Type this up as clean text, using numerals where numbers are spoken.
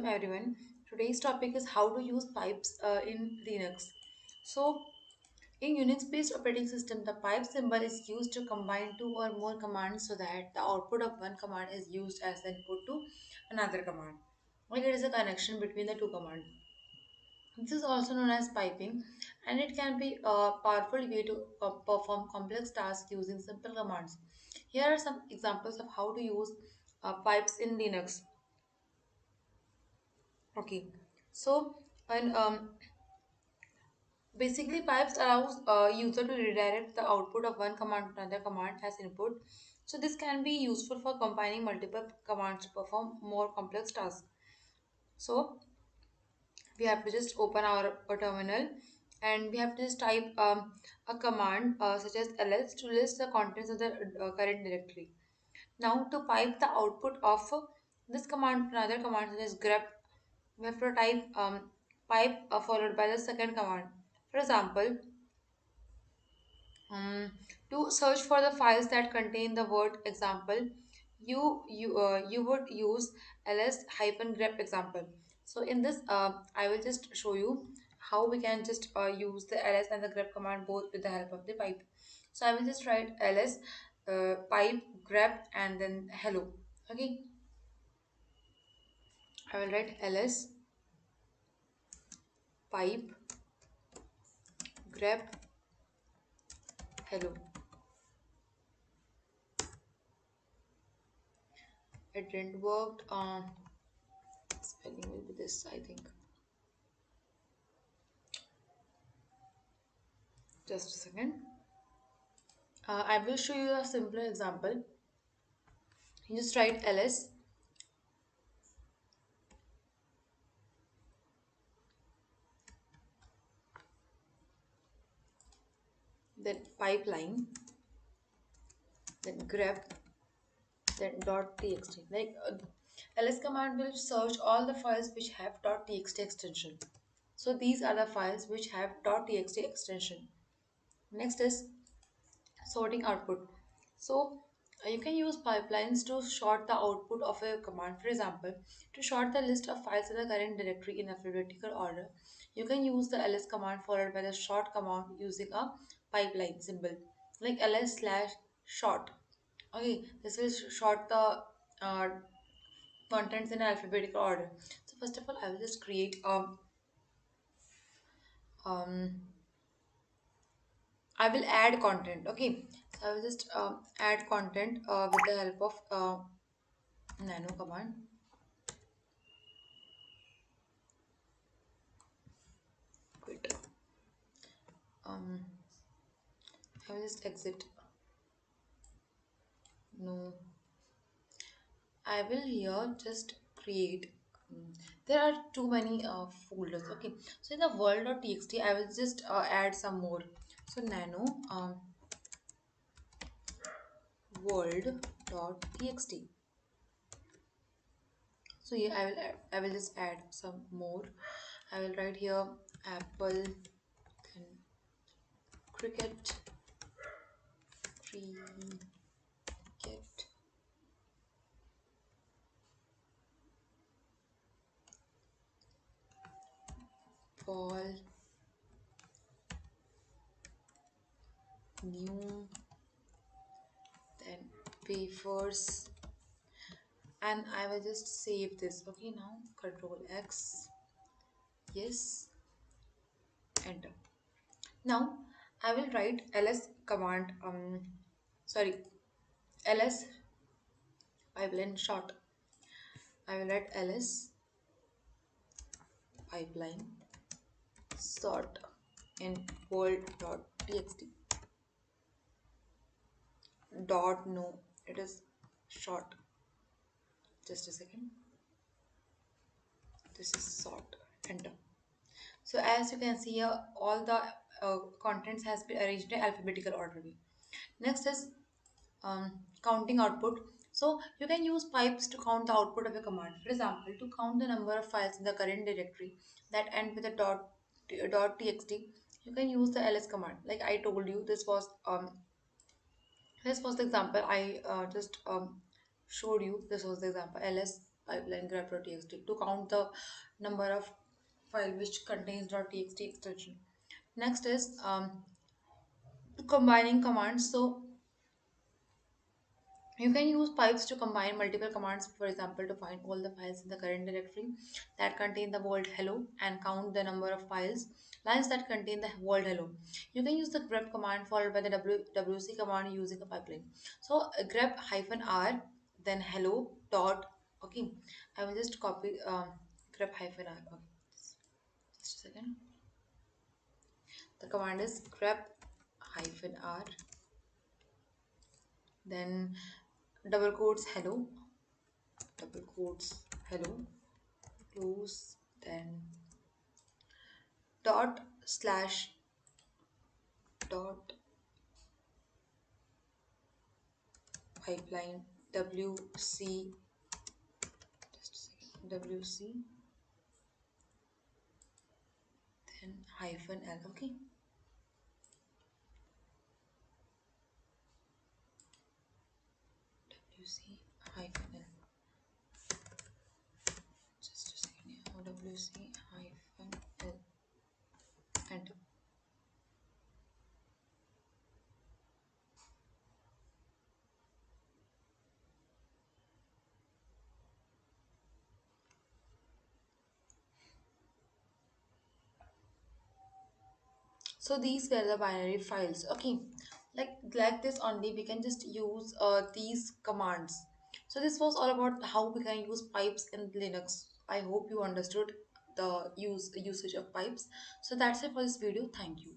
welcome everyone. Today's topic is how to use pipes in Linux. So, in Unix-based operating system, the pipe symbol is used to combine two or more commands so that the output of one command is used as the input to another command. Like it is a connection between the two commands. This is also known as piping, and it can be a powerful way to perform complex tasks using simple commands. Here are some examples of how to use pipes in Linux. Okay, so and basically pipes allows user to redirect the output of one command to another command as input. So this can be useful for combining multiple commands to perform more complex tasks. So we have to just open our terminal and we have to just type a command such as ls to list the contents of the current directory. Now to pipe the output of this command to another command such as grep, we have to type pipe followed by the second command. For example, to search for the files that contain the word example, you would use ls hyphen grep example. So in this, I will just show you how we can just use the ls and the grep command both with the help of the pipe. So I will just write ls pipe grep and then hello. Okay, I will write ls pipe grep hello. It didn't work. Spelling will be this, I think. Just a second. I will show you a simpler example. You just write ls, then pipeline, then grep, then .txt. Like ls command will search all the files which have .txt extension. So these are the files which have .txt extension. Next is sorting output. So you can use pipelines to sort the output of a command. For example, to sort the list of files in the current directory in alphabetical order, you can use the ls command followed by the sort command using a pipeline symbol like ls slash sort. Okay, this will sort the uh, contents in alphabetical order. So first of all, I will just create um I will add content. Okay, so I will just add content with the help of nano command. Quit. Um, I will just exit. No, I will here just create. There are too many folders. Okay, so in the world.txt, I will just add some more. So nano world.txt. So here I will just add some more. I will write here apple, then cricket, cricket, ball, new, then wafers, and I will just save this. Okay, now control X, yes, enter. Now I will write ls command, sorry, ls pipeline short. I will write ls pipeline sort in world.txt. Dot no, it is short. Just a second. This is sort. Enter. So as you can see here, all the contents has been arranged in alphabetical order. Next is counting output. So you can use pipes to count the output of a command. For example, to count the number of files in the current directory that end with a .txt, you can use the ls command. Like I told you, this was the example I just showed you. This was the example ls pipeline grep.txt to count the number of file which contains .txt extension. Next is combining commands. So you can use pipes to combine multiple commands, for example, to find all the files in the current directory that contain the word hello and count the number of lines that contain the word hello. You can use the grep command followed by the wc command using a pipeline. So grep hyphen r, then hello dot. Okay, I will just copy grep hyphen r. Okay, just a second. The command is grep hyphen r, then double quotes hello, double quotes hello, close, then dot slash dot pipeline wc, just a second, wc, then hyphen l. Okay, wc hyphen l, just a second, yeah, wc hyphen l, enter. So these were the binary files. Okay, like this only we can just use these commands. So this was all about how we can use pipes in Linux. I hope you understood the usage of pipes. So that's it for this video. Thank you.